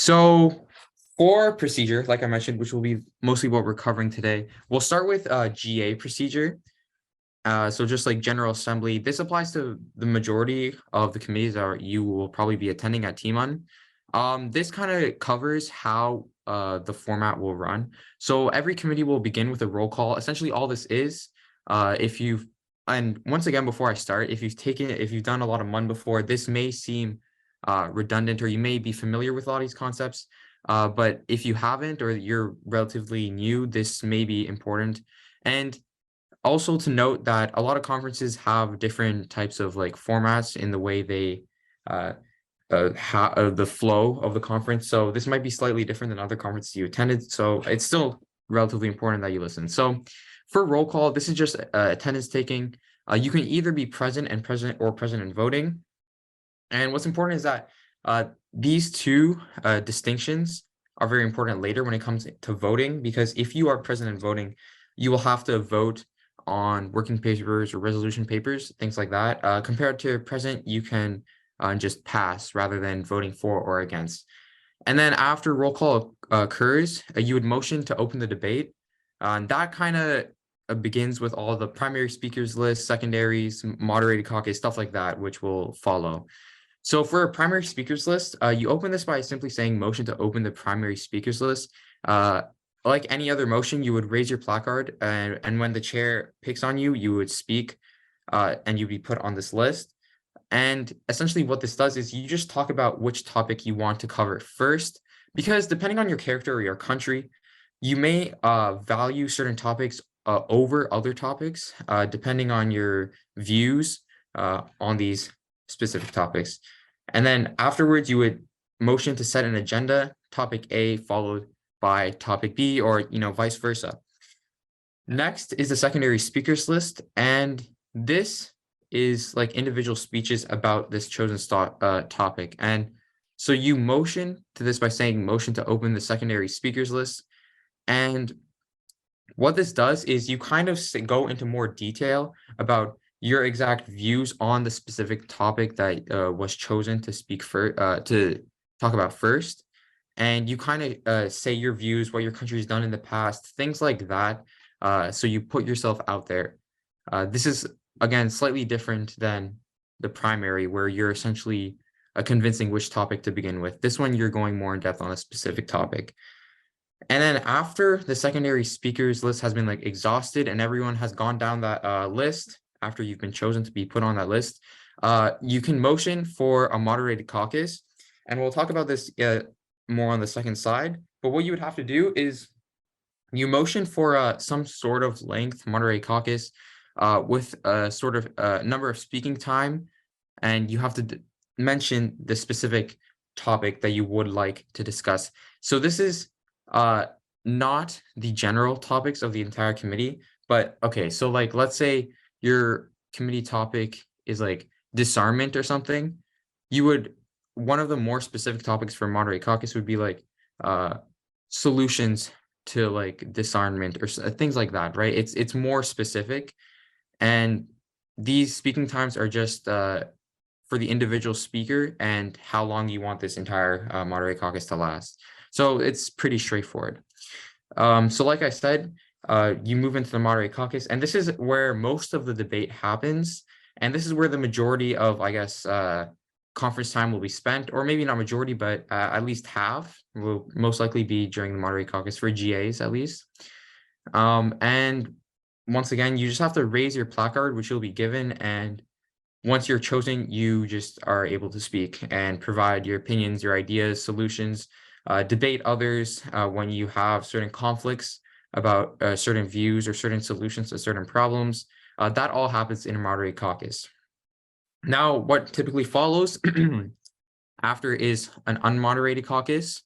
So for procedure, like I mentioned, which will be mostly what we're covering today, we'll start with GA procedure. So just like General Assembly, this applies to the majority of the committees that you will probably be attending at TMUN. This kind of covers how the format will run. So every committee will begin with a roll call. Essentially, all this is, if you've, and once again, before I start, if you've done a lot of MUN before, this may seem redundant, or you may be familiar with a lot of these concepts. But if you haven't, or you're relatively new, this may be important. And also to note that a lot of conferences have different types of like formats in the way they uh, the flow of the conference. So this might be slightly different than other conferences you attended. So it's still relatively important that you listen. So for roll call, this is just attendance taking. You can either be present and voting. And what's important is that these two distinctions are very important later when it comes to voting, because if you are present and voting, you will have to vote on working papers or resolution papers, things like that. Compared to present, you can just pass rather than voting for or against. And then after roll call occurs, you would motion to open the debate. And that kind of begins with all the primary speakers list, secondaries, moderated caucus, stuff like that, which will follow. So for a primary speakers list, you open this by simply saying motion to open the primary speakers list. Like any other motion, you would raise your placard, and when the chair picks on you, you would speak, and you'd be put on this list. And essentially what this does is you just talk about which topic you want to cover first, because depending on your character or your country, you may value certain topics over other topics, depending on your views on these specific topics. And then afterwards, you would motion to set an agenda, topic A followed by topic B, or vice versa. Next is the secondary speakers list, and this is like individual speeches about this chosen topic. And so you motion to this by saying motion to open the secondary speakers list. And what this does is you kind of go into more detail about your exact views on the specific topic that was chosen to speak to talk about first. And you kind of say your views, what your country's done in the past, things like that. So you put yourself out there. This is, again, slightly different than the primary, where you're essentially convincing which topic to begin with. This one, you're going more in depth on a specific topic. And then after the secondary speakers list has been like exhausted and everyone has gone down that list, after you've been chosen to be put on that list, you can motion for a moderated caucus. And we'll talk about this more on the second slide. But what you would have to do is you motion for some sort of length moderated caucus with a sort of number of speaking time. And you have to mention the specific topic that you would like to discuss. So this is not the general topics of the entire committee, but okay, so like let's say your committee topic is like disarmament or something. One of the more specific topics for moderate caucus would be like solutions to like disarmament or things like that, right? It's more specific, and these speaking times are just for the individual speaker and how long you want this entire moderate caucus to last. So it's pretty straightforward. So like I said, you move into the moderate caucus, and this is where most of the debate happens. And this is where the majority of, I guess, conference time will be spent, or maybe not majority, but at least half will most likely be during the moderate caucus for GAs at least. And once again, you just have to raise your placard, which you'll be given, and once you're chosen, you just are able to speak and provide your opinions, your ideas, solutions, debate others when you have certain conflicts about certain views or certain solutions to certain problems. That all happens in a moderate caucus. Now, what typically follows after is an unmoderated caucus.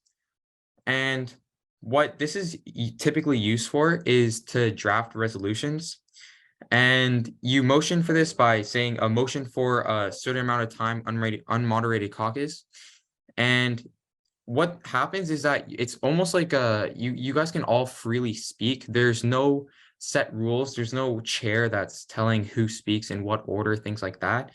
And what this is typically used for is to draft resolutions. And you motion for this by saying a motion for a certain amount of time, unmoderated caucus. And what happens is that it's almost like you guys can all freely speak. There's no set rules. There's no chair that's telling who speaks in what order, things like that.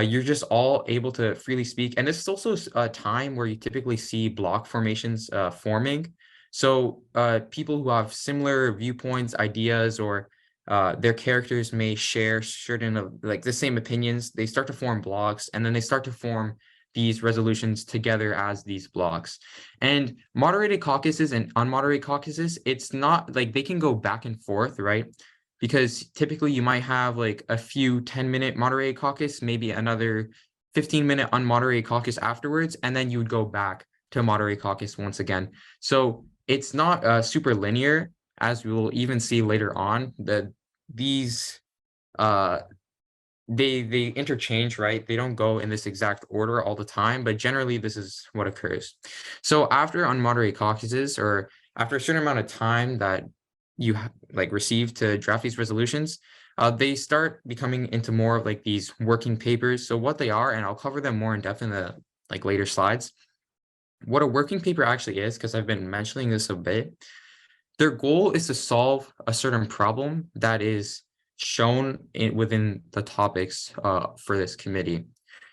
you're just all able to freely speak. And this is also a time where you typically see block formations forming. So people who have similar viewpoints, ideas, or their characters may share certain like the same opinions. They start to form blocks, and then they start to form these resolutions together as these blocks. And moderated caucuses and unmoderated caucuses, it's not like they can go back and forth, right? Because typically you might have like a few 10-minute moderated caucus, maybe another 15-minute unmoderated caucus afterwards, and then you would go back to moderated caucus once again. So it's not super linear, as we will even see later on. These they interchange, right? They don't go in this exact order all the time, but generally this is what occurs. So after unmoderated caucuses, or after a certain amount of time that you like receive to draft these resolutions, they start becoming into more of like these working papers. So what they are, and I'll cover them more in depth in the like later slides. What a working paper actually is, because I've been mentioning this a bit, their goal is to solve a certain problem that is shown within the topics for this committee.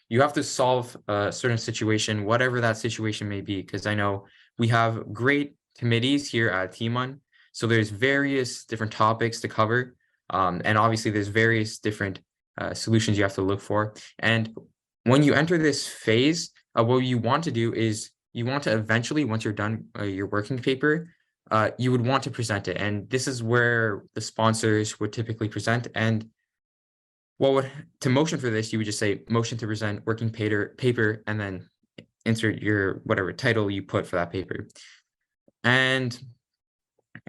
You have to solve a certain situation, whatever that situation may be, because I know we have great committees here at Timon. So there's various different topics to cover. And obviously there's various different solutions you have to look for. And when you enter this phase, what you want to do is you want to eventually, once you're done your working paper, you would want to present it. And this is where the sponsors would typically present. And to motion for this, you would just say motion to present working paper, and then insert your whatever title you put for that paper. And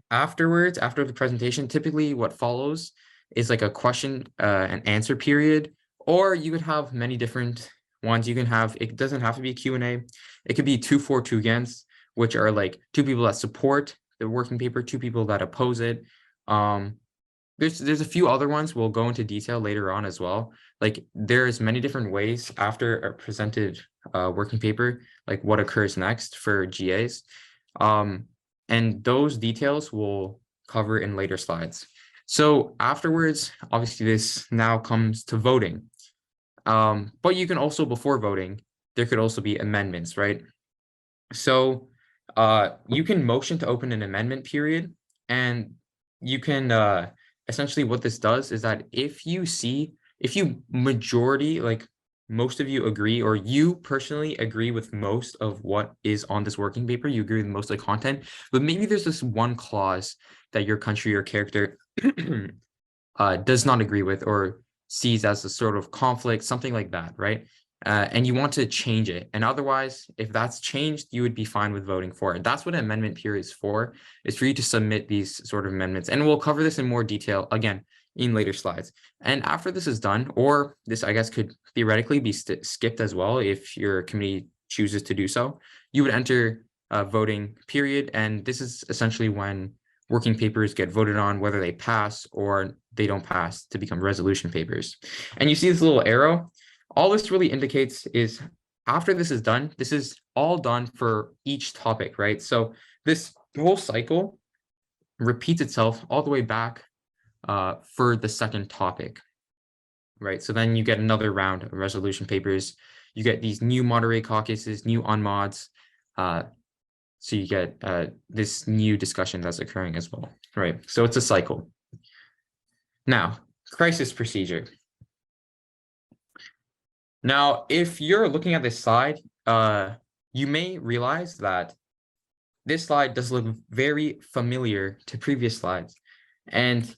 afterwards, after the presentation, typically what follows is like a question and answer period, or you could have many different ones. You can have, it doesn't have to be a Q&A. It could be 2 for, 2 against, which are like 2 people that support the working paper, 2 people that oppose it. There's a few other ones we'll go into detail later on as well. Like there's many different ways after a presented working paper, like what occurs next for GAs. And those details we'll cover in later slides. So afterwards, obviously this now comes to voting. But you can also, before voting, there could also be amendments, right? So you can motion to open an amendment period, and you can essentially what this does is that if you majority, like most of you agree, or you personally agree with most of what is on this working paper, you agree with most of the content, but maybe there's this one clause that your country or character does not agree with or sees as a sort of conflict, something like that, right? And you want to change it. And otherwise, if that's changed, you would be fine with voting for it. That's what an amendment period is for you to submit these sort of amendments. And we'll cover this in more detail, again, in later slides. And after this is done, or this, I guess, could theoretically be skipped as well if your committee chooses to do so, you would enter a voting period. And this is essentially when working papers get voted on, whether they pass or they don't pass to become resolution papers. And you see this little arrow. All this really indicates is after this is done, this is all done for each topic, right? So this whole cycle repeats itself all the way back for the second topic, right? So then you get another round of resolution papers. You get these new moderated caucuses, new unmods. So you get this new discussion that's occurring as well, right? So it's a cycle. Now, crisis procedure. Now, if you're looking at this slide, you may realize that this slide does look very familiar to previous slides. And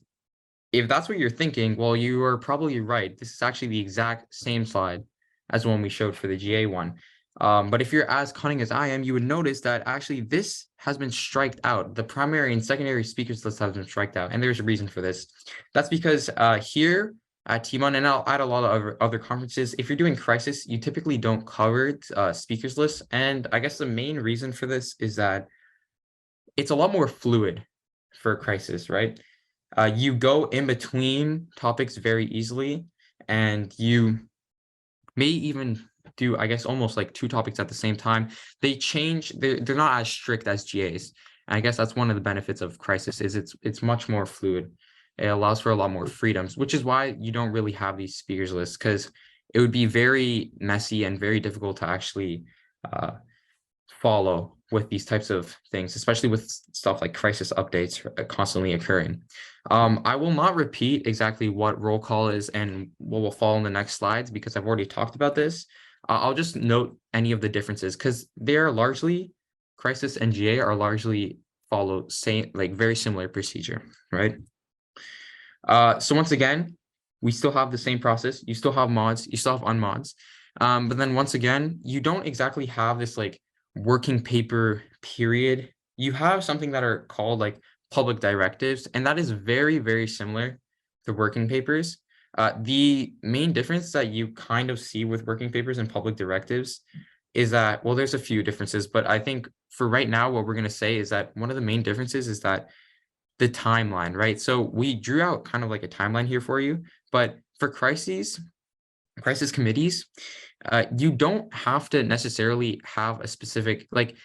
if that's what you're thinking, well, you are probably right. This is actually the exact same slide as the one we showed for the GA one. But if you're as cunning as I am, you would notice that actually this has been striked out. The primary and secondary speakers list has been striked out. And there's a reason for this. That's because here at Timon, and I'll add a lot of other conferences, if you're doing crisis, you typically don't cover speakers lists. And I guess the main reason for this is that it's a lot more fluid for crisis, right? You go in between topics very easily, and you may even do, I guess, almost like 2 topics at the same time. They change, they're not as strict as GAs. And I guess that's one of the benefits of crisis is it's much more fluid. It allows for a lot more freedoms, which is why you don't really have these speakers lists, because it would be very messy and very difficult to actually follow with these types of things, especially with stuff like crisis updates constantly occurring. I will not repeat exactly what roll call is and what will follow in the next slides because I've already talked about this. I'll just note any of the differences because they are largely, crisis and GA are largely follow same, like very similar procedure, right? So once again, we still have the same process. You still have mods, you still have unmods. But then once again, you don't exactly have this like working paper period. You have something that are called like public directives, and that is very, very similar to working papers. The main difference that you kind of see with working papers and public directives is that, well, there's a few differences, but I think for right now, what we're going to say is that one of the main differences is that the timeline, right? So we drew out kind of like a timeline here for you, but for crisis committees, you don't have to necessarily have a specific like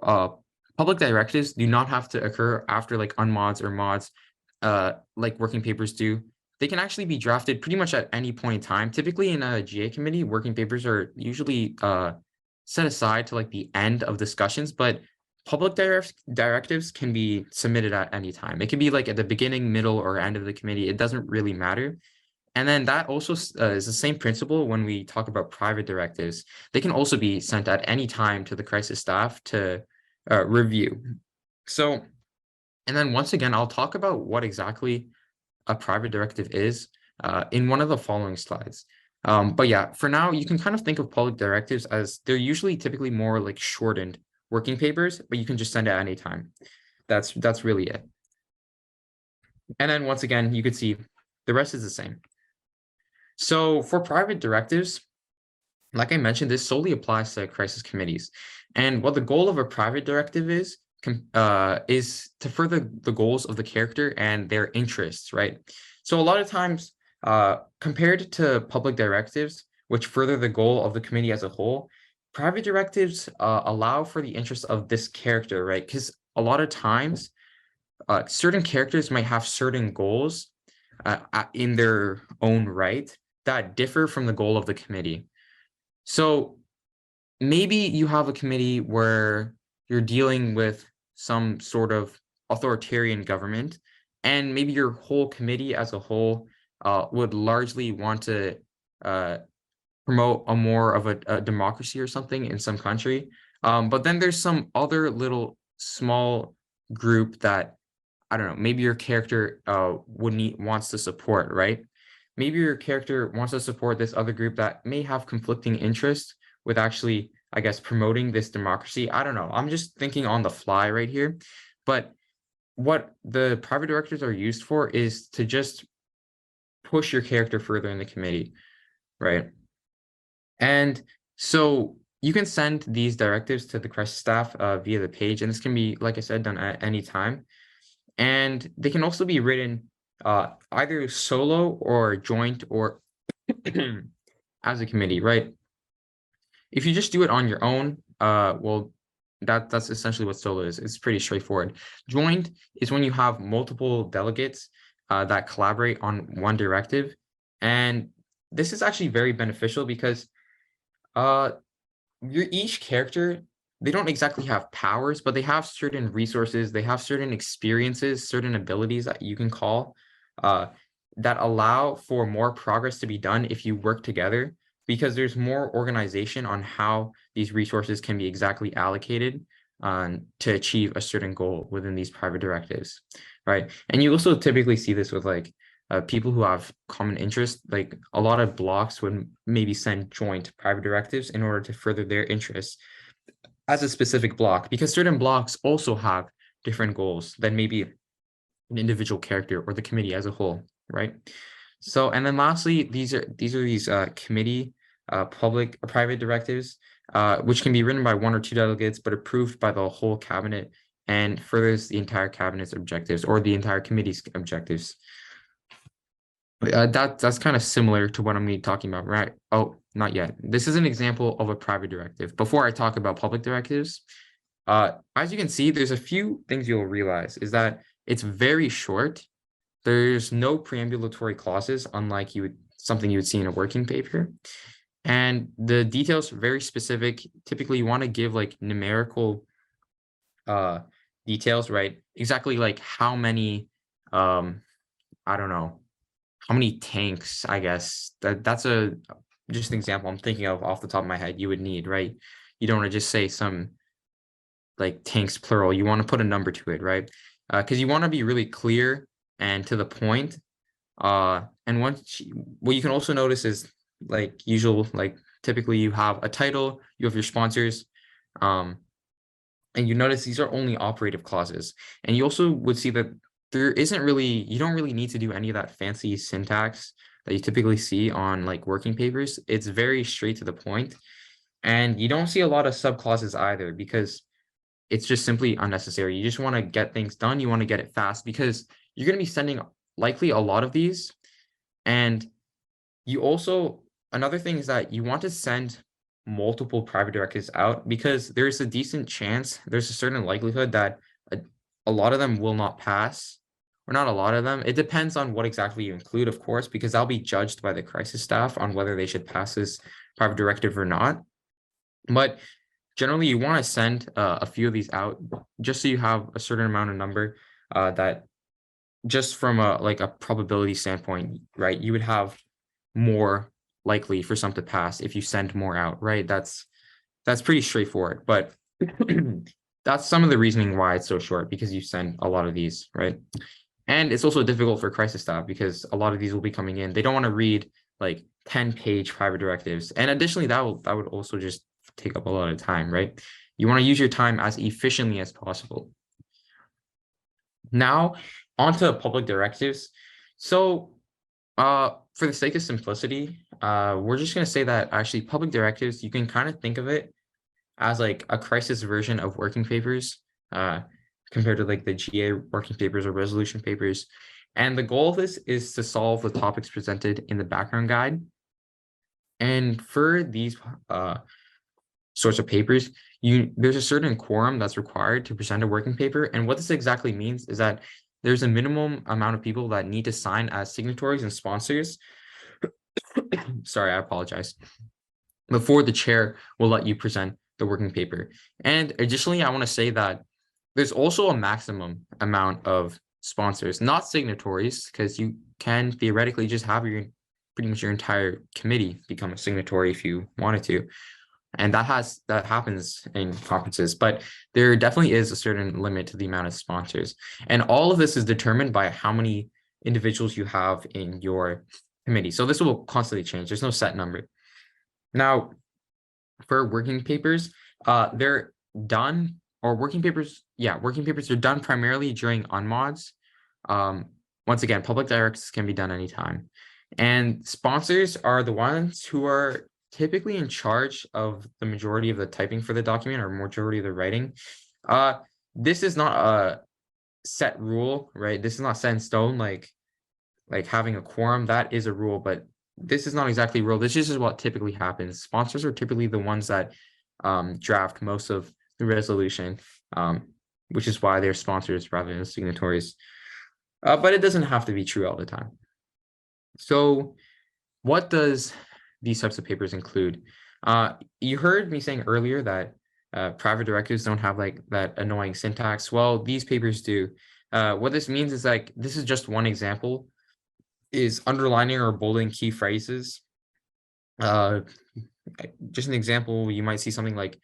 public directives do not have to occur after like unmods or mods like working papers do. They can actually be drafted pretty much at any point in time. Typically in a GA committee, working papers are usually set aside to like the end of discussions, but public directives can be submitted at any time. It can be like at the beginning, middle, or end of the committee. It doesn't really matter. And then that also is the same principle when we talk about private directives. They can also be sent at any time to the crisis staff to review. So, and then once again, I'll talk about what exactly a private directive is in one of the following slides. But yeah, for now, you can kind of think of public directives as they're usually typically more like shortened working papers, but you can just send it at any time. That's really it. And then once again, you could see the rest is the same. So for private directives, like I mentioned, this solely applies to crisis committees. And what the goal of a private directive is to further the goals of the character and their interests, right? So a lot of times, compared to public directives, which further the goal of the committee as a whole, private directives allow for the interest of this character, right? Because a lot of times, certain characters might have certain goals in their own right that differ from the goal of the committee. So maybe you have a committee where you're dealing with some sort of authoritarian government, and maybe your whole committee as a whole would largely want to promote a more of a democracy or something in some country. But then there's some other little small group that, I don't know, maybe your character wants to support, right? Maybe your character wants to support this other group that may have conflicting interests with actually, I guess, promoting this democracy. I don't know. I'm just thinking on the fly right here. But what the private directors are used for is to just push your character further in the committee, right? And so you can send these directives to the crisis staff via the page, and this can be, like I said, done at any time. And they can also be written either solo or joint or as a committee, right? If you just do it on your own, well, that's essentially what solo is. It's pretty straightforward. Joint is when you have multiple delegates that collaborate on one directive. And this is actually very beneficial because each character, they don't exactly have powers, but they have certain resources, they have certain experiences, certain abilities that you can call that allow for more progress to be done if you work together, because there's more organization on how these resources can be exactly allocated to achieve a certain goal within these private directives, right? And you also typically see this with like people who have common interests. Like a lot of blocks would maybe send joint private directives in order to further their interests as a specific block, because certain blocks also have different goals than maybe an individual character or the committee as a whole, right? So, and then lastly, these committee private directives, which can be written by one or two delegates, but approved by the whole cabinet and furthers the entire cabinet's objectives or the entire committee's objectives. That's kind of similar to what I'm going to be talking about, right? Oh, not yet. This is an example of a private directive. Before I talk about public directives, as you can see, there's a few things you'll realize is that it's very short. There's no preambulatory clauses, unlike you would something you would see in a working paper. And the details are very specific. Typically, you want to give like numerical details, right? Exactly like how many, I don't know, how many tanks, I guess. That's just an example I'm thinking of off the top of my head you would need, right? You don't want to just say some like tanks plural. You want to put a number to it, right? Because you want to be really clear and to the point. And what you can also notice is like usual, like typically you have a title, you have your sponsors, and you notice these are only operative clauses. And you also would see that you don't really need to do any of that fancy syntax that you typically see on like working papers. It's very straight to the point. And you don't see a lot of subclauses either because it's just simply unnecessary. You just want to get things done. You want to get it fast because you're going to be sending likely a lot of these. And you also, another thing is that you want to send multiple private directives out because there's a decent chance, there's a certain likelihood that a lot of them will not pass, or not a lot of them. It depends on what exactly you include, of course, because that'll be judged by the crisis staff on whether they should pass this private directive or not. But generally, you want to send a few of these out just so you have a certain amount of number that just from a probability standpoint, right? You would have more likely for some to pass if you send more out, right? That's pretty straightforward, but that's some of the reasoning why it's so short, because you send a lot of these, right? And it's also difficult for crisis staff because a lot of these will be coming in. They don't want to read like 10-page private directives. And additionally, that would also just take up a lot of time, right? You want to use your time as efficiently as possible. Now, onto public directives. So for the sake of simplicity, we're just going to say that actually public directives, you can kind of think of it as like a crisis version of working papers compared to like the GA working papers or resolution papers. And the goal of this is to solve the topics presented in the background guide. And for these sorts of papers, there's a certain quorum that's required to present a working paper. And what this exactly means is that there's a minimum amount of people that need to sign as signatories and sponsors. Sorry, I apologize. Before the chair will let you present the working paper. And additionally, I want to say that there's also a maximum amount of sponsors, not signatories, because you can theoretically just have pretty much your entire committee become a signatory if you wanted to. And that happens in conferences, but there definitely is a certain limit to the amount of sponsors. And all of this is determined by how many individuals you have in your committee. So this will constantly change. There's no set number. Now, for working papers, they're done, or working papers are done primarily during unmods. Once again, public directives can be done anytime. And sponsors are the ones who are typically in charge of the majority of the typing for the document or majority of the writing. This is not a set rule, right? This is not set in stone, like having a quorum. That is a rule, but this is not exactly a rule. This is just what typically happens. Sponsors are typically the ones that draft most of the resolution, which is why they're sponsors rather than signatories. But it doesn't have to be true all the time. So what does these types of papers include? You heard me saying earlier that private directives don't have like that annoying syntax. Well, these papers do. What this means is like, this is just one example, is underlining or bolding key phrases. Just an example, you might see something like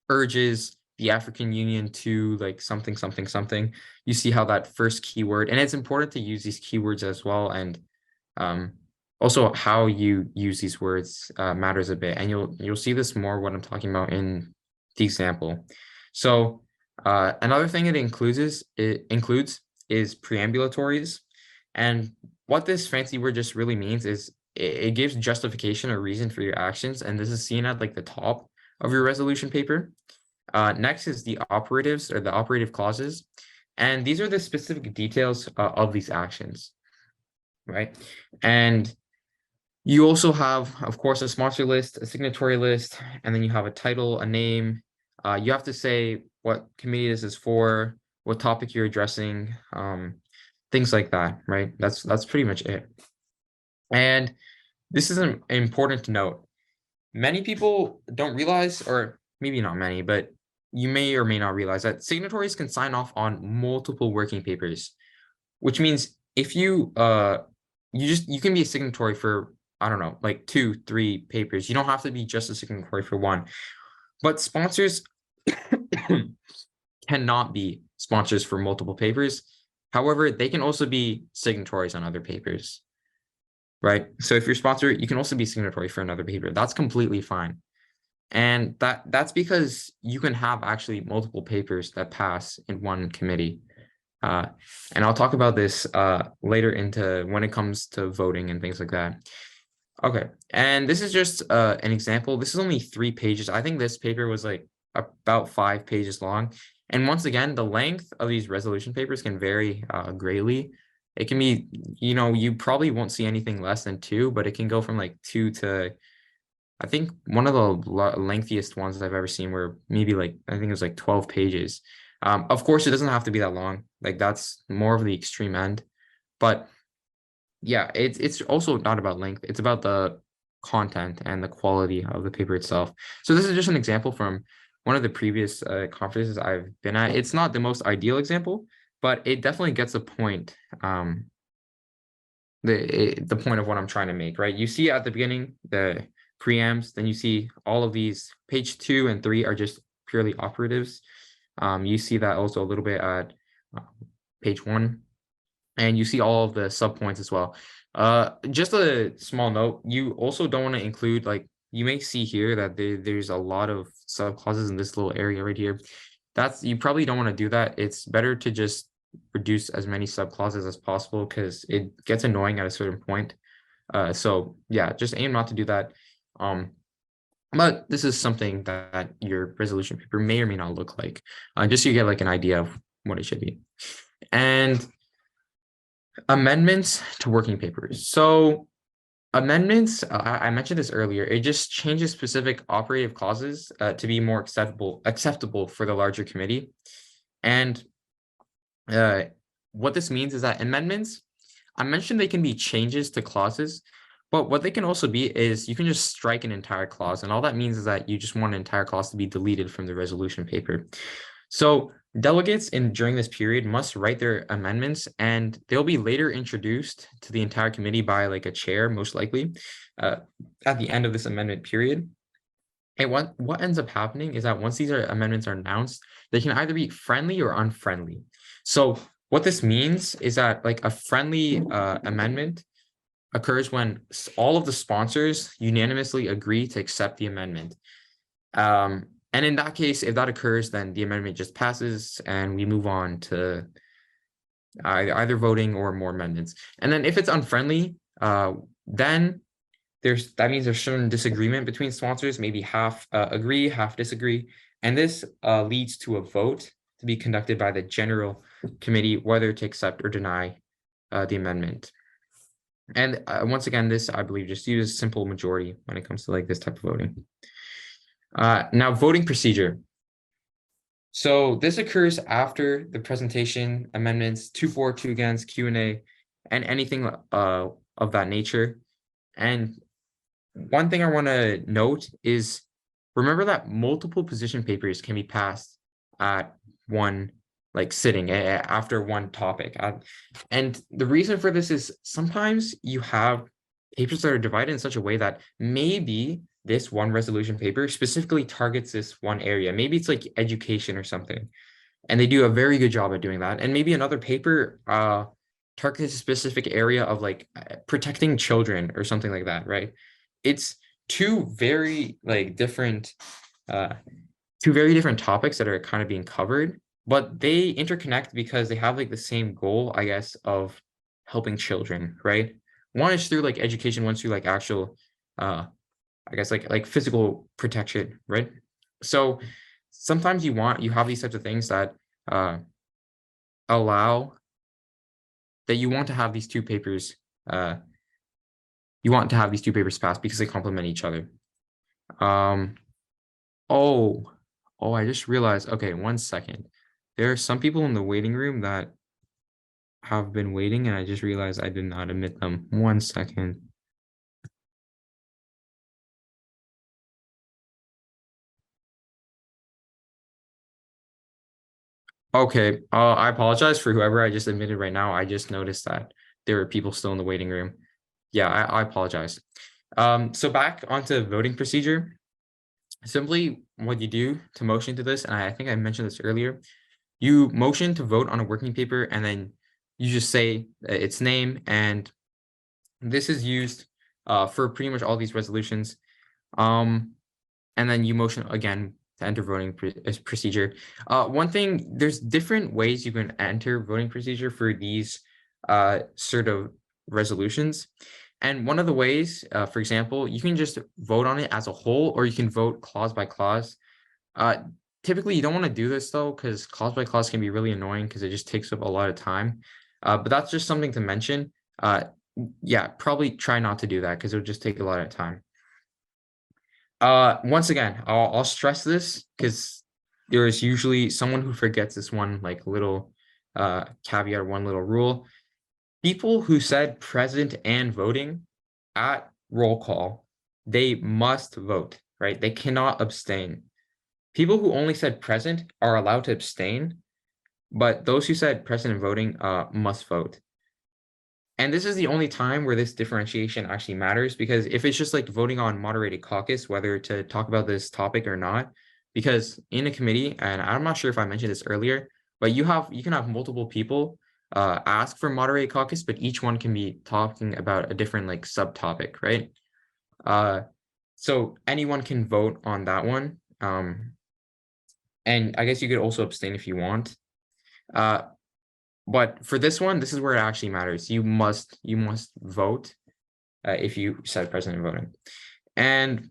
urges the African Union to like something, something, something. You see how that first keyword, and it's important to use these keywords as well. And also how you use these words matters a bit. And you'll see this more what I'm talking about in the example. So another thing it includes is preambulatories. And what this fancy word just really means is it gives justification or reason for your actions. And this is seen at like the top of your resolution paper. Next is the operatives or the operative clauses. And these are the specific details of these actions, right? And you also have, of course, a sponsor list, a signatory list, and then you have a title, a name. You have to say what committee this is for, what topic you're addressing, things like that, right? That's pretty much it. And this is important to note. Many people don't realize, or maybe not many, but you may or may not realize that signatories can sign off on multiple working papers, which means if you you can be a signatory for, I don't know, like 2, 3 papers. You don't have to be just a signatory for one. But sponsors cannot be sponsors for multiple papers. However, they can also be signatories on other papers, right? So if you're sponsor, you can also be signatory for another paper. That's completely fine. And that's because you can have actually multiple papers that pass in one committee. And I'll talk about this later into when it comes to voting and things like that. Okay, and this is just an example. This is only 3 pages. I think this paper was like about 5 pages long. And once again, the length of these resolution papers can vary greatly. It can be, you probably won't see anything less than 2, but it can go from like 2 to, I think one of the lengthiest ones I've ever seen were maybe like, I think it was like 12 pages. Of course, it doesn't have to be that long. Like that's more of the extreme end. But yeah, it's also not about length. It's about the content and the quality of the paper itself. So this is just an example from one of the previous conferences I've been at. It's not the most ideal example, but it definitely gets a point. The point of what I'm trying to make, right? You see at the beginning the preamps, then you see all of these. Page 2 and 3 are just purely operatives. You see that also a little bit at page 1. And you see all of the subpoints as well. Just a small note, you also don't want to include, like, you may see here that there's a lot of subclauses in this little area right here. You probably don't want to do that. It's better to just reduce as many subclauses as possible because it gets annoying at a certain point. So yeah, just aim not to do that. But this is something that your resolution paper may or may not look like, just so you get like an idea of what it should be. And amendments to working papers. So amendments, I mentioned this earlier, it just changes specific operative clauses to be more acceptable for the larger committee. And what this means is that amendments, I mentioned they can be changes to clauses, but what they can also be is you can just strike an entire clause. And all that means is that you just want an entire clause to be deleted from the resolution paper. So delegates during this period must write their amendments, and they'll be later introduced to the entire committee by like a chair, most likely, at the end of this amendment period. And what ends up happening is that once these amendments are announced, they can either be friendly or unfriendly. So what this means is that like a friendly amendment occurs when all of the sponsors unanimously agree to accept the amendment. And in that case, if that occurs, then the amendment just passes and we move on to either voting or more amendments. And then if it's unfriendly, then that means there's certain disagreement between sponsors, maybe half agree, half disagree. And this leads to a vote to be conducted by the general committee, whether to accept or deny the amendment. And once again, this, I believe, just uses simple majority when it comes to like this type of voting. Now, voting procedure. So this occurs after the presentation, amendments, 2 for, 2 against, Q&A, and anything of that nature. And one thing I want to note is, remember that multiple position papers can be passed at one like sitting after one topic. And the reason for this is sometimes you have papers that are divided in such a way that maybe this one resolution paper specifically targets this one area. Maybe it's like education or something, and they do a very good job at doing that. And maybe another paper targets a specific area of like protecting children or something like that, right? It's two very different topics that are kind of being covered, but they interconnect because they have like the same goal, I guess, of helping children, right? One is through like education, one's through like actual I guess like physical protection, right? So sometimes you have these types of things that allow that you want to have these two papers passed because they complement each other. I just realized, okay, 1 second. There are some people in the waiting room that have been waiting, and I just realized I did not admit them. 1 second. Okay, I apologize for whoever I just admitted right now. I just noticed that there are people still in the waiting room. Yeah, I apologize. So back onto voting procedure. Simply what you do to motion to this, and I think I mentioned this earlier, you motion to vote on a working paper and then you just say its name, and this is used for pretty much all these resolutions. And then you motion again to enter voting procedure. One thing, there's different ways you can enter voting procedure for these sort of resolutions. And one of the ways, for example, you can just vote on it as a whole, or you can vote clause by clause. Uh, Typically, you don't want to do this though, because clause by clause can be really annoying because it just takes up a lot of time. But that's just something to mention. Yeah, probably try not to do that because it would just take a lot of time. Once again, I'll stress this because there is usually someone who forgets this one like little caveat, one little rule. People who said present and voting at roll call, they must vote, right? They cannot abstain. People who only said present are allowed to abstain, but those who said present and voting must vote. And this is the only time where this differentiation actually matters, because if it's just like voting on moderated caucus, whether to talk about this topic or not, because in a committee, and I'm not sure if I mentioned this earlier, but you can have multiple people ask for moderated caucus, but each one can be talking about a different like subtopic, right? So anyone can vote on that one. And I guess you could also abstain if you want. But for this one, this is where it actually matters. You must vote if you said president voting. And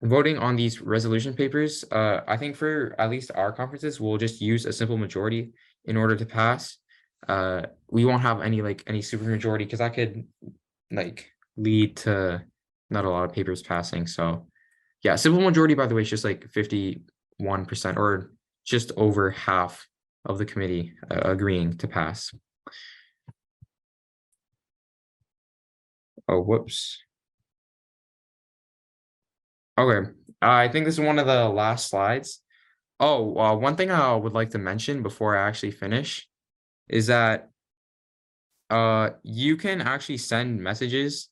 voting on these resolution papers, I think for at least our conferences, we'll just use a simple majority in order to pass. We won't have any super majority because that could like lead to not a lot of papers passing. So yeah, simple majority, by the way, is just like 51% or just over half of the committee agreeing to pass. Oh, whoops. Okay, I think this is one of the last slides. Oh, one thing I would like to mention before I actually finish is that you can actually send messages.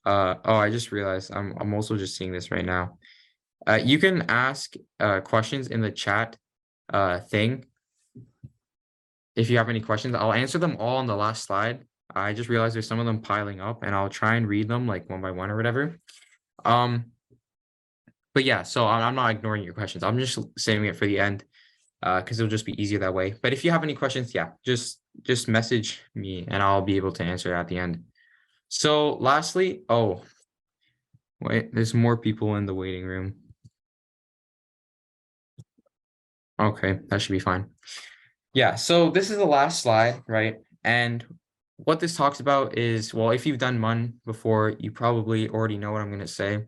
Oh, I just realized I'm also just seeing this right now. You can ask questions in the chat thing. If you have any questions, I'll answer them all on the last slide. I just realized there's some of them piling up, and I'll try and read them like one by one or whatever. But yeah, so I'm not ignoring your questions. I'm just saving it for the end because it'll just be easier that way. But if you have any questions, yeah, just message me and I'll be able to answer at the end. So lastly, oh, wait, there's more people in the waiting room. Okay, that should be fine. Yeah, so this is the last slide, right? And what this talks about is, well, if you've done MUN before, you probably already know what I'm going to say.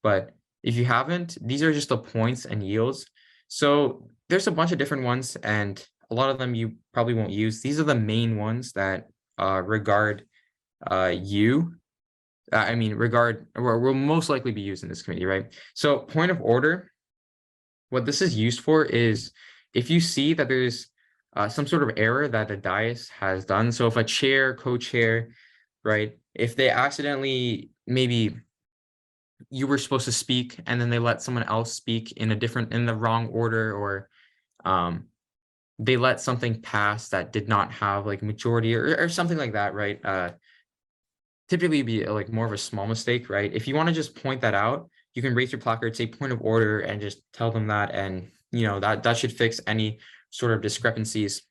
But if you haven't, these are just the points and yields. So there's a bunch of different ones, and a lot of them you probably won't use. These are the main ones that regard regard or will most likely be used in this committee, right? So point of order, what this is used for is if you see that there's some sort of error that the dais has done. So if a chair, co-chair, right, if they accidentally, maybe you were supposed to speak and then they let someone else speak in the wrong order, or they let something pass that did not have like majority or something like that, right? Typically be like more of a small mistake, right? If you want to just point that out, you can raise your placard, say point of order, and just tell them that, and that should fix any sort of discrepancies.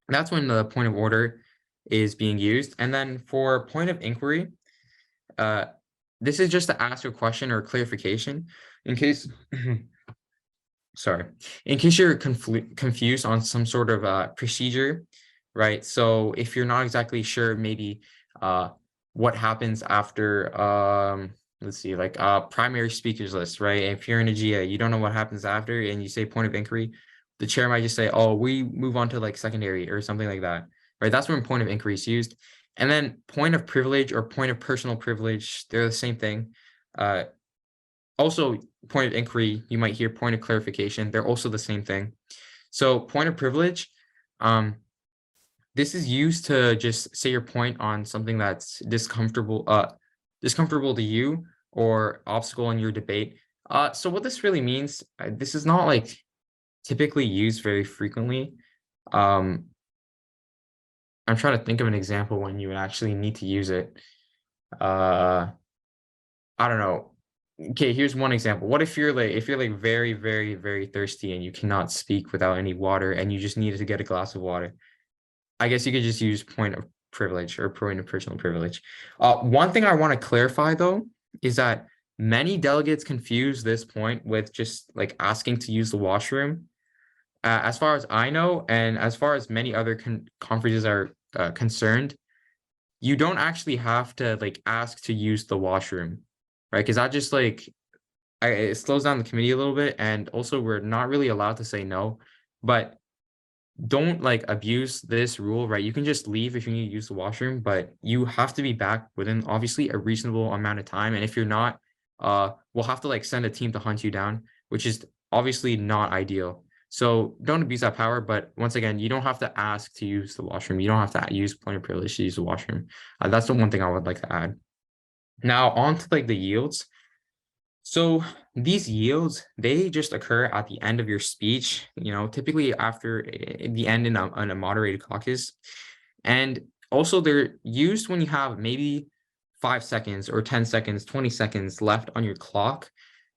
That's when the point of order is being used. And then for point of inquiry, this is just to ask a question or clarification in case, sorry, in case you're confused on some sort of procedure, right? So if you're not exactly sure, maybe what happens after, let's see, like primary speakers list, right? If you're in a GA, you don't know what happens after, and you say point of inquiry, the chair might just say, oh, we move on to like secondary or something like that, right? That's when point of inquiry is used. And then point of privilege or point of personal privilege, they're the same thing. Also, point of inquiry, you might hear point of clarification. They're also the same thing. So point of privilege, this is used to just say your point on something that's discomfortable to you or obstacle in your debate. So what this really means, this is not like typically used very frequently. Um, I'm trying to think of an example when you would actually need to use it. Uh, I don't know. Okay, here's one example. What if you're like very, very, very thirsty and you cannot speak without any water and you just needed to get a glass of water? I guess you could just use point of privilege or point of personal privilege. One thing I want to clarify though is that many delegates confuse this point with just like asking to use the washroom. As far as I know, and as far as many other conferences are concerned, you don't actually have to like ask to use the washroom, right? Because that just like it slows down the committee a little bit, and also we're not really allowed to say no. But don't like abuse this rule, right? You can just leave if you need to use the washroom, but you have to be back within obviously a reasonable amount of time. And if you're not, we'll have to like send a team to hunt you down, which is obviously not ideal. So don't abuse that power. But once again, you don't have to ask to use the washroom. You don't have to use point of privilege to use the washroom. That's the one thing I would like to add. Now on to like the yields. So these yields, they just occur at the end of your speech, typically after the end in a moderated caucus. And also they're used when you have maybe 5 seconds or 10 seconds, 20 seconds left on your clock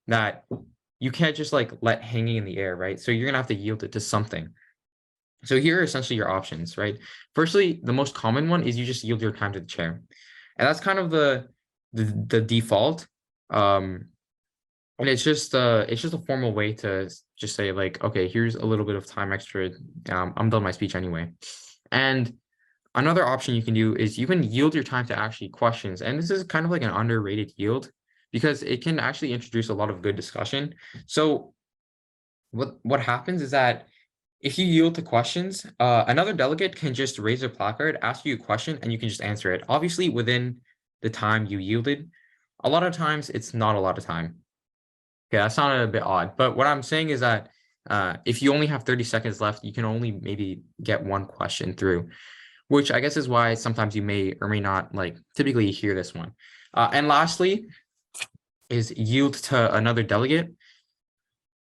that you can't just like let hanging in the air, right? So you're gonna have to yield it to something. So here are essentially your options, right? Firstly, the most common one is you just yield your time to the chair. And that's kind of the default. And it's just a formal way to just say like, okay, here's a little bit of time extra. I'm done my speech anyway. And another option you can do is you can yield your time to actually questions. And this is kind of like an underrated yield because it can actually introduce a lot of good discussion. So what happens is that if you yield to questions, another delegate can just raise a placard, ask you a question, and you can just answer it. Obviously, within the time you yielded. A lot of times, it's not a lot of time. Yeah, that sounded a bit odd, but what I'm saying is that if you only have 30 seconds left, you can only maybe get one question through, which I guess is why sometimes you may or may not like typically hear this one. And lastly is yield to another delegate.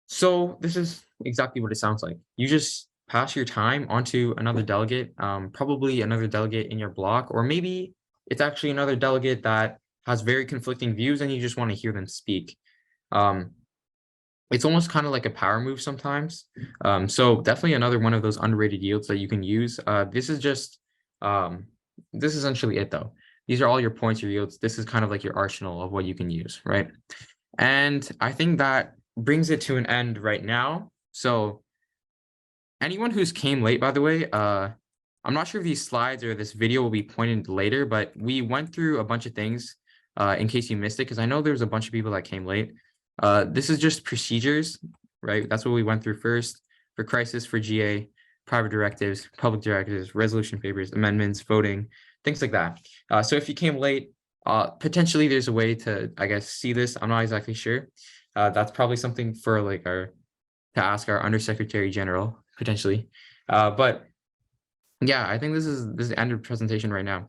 So this is exactly what it sounds like. You just pass your time onto another delegate, probably another delegate in your block, or maybe it's actually another delegate that has very conflicting views and you just want to hear them speak. Um, it's almost kind of like a power move sometimes. So definitely another one of those underrated yields that you can use. This is essentially it though. These are all your points, your yields. This is kind of like your arsenal of what you can use, right? And I think that brings it to an end right now. So anyone who's came late, by the way, I'm not sure if these slides or this video will be pointed later, but we went through a bunch of things in case you missed it, because I know there was a bunch of people that came late. This is just procedures, right? That's what we went through first for crisis, for GA, private directives, public directives, resolution papers, amendments, voting, things like that. So if you came late, potentially there's a way to, I guess, see this. I'm not exactly sure. That's probably something for like to ask our Undersecretary General potentially. But yeah, I think this is the end of the presentation right now.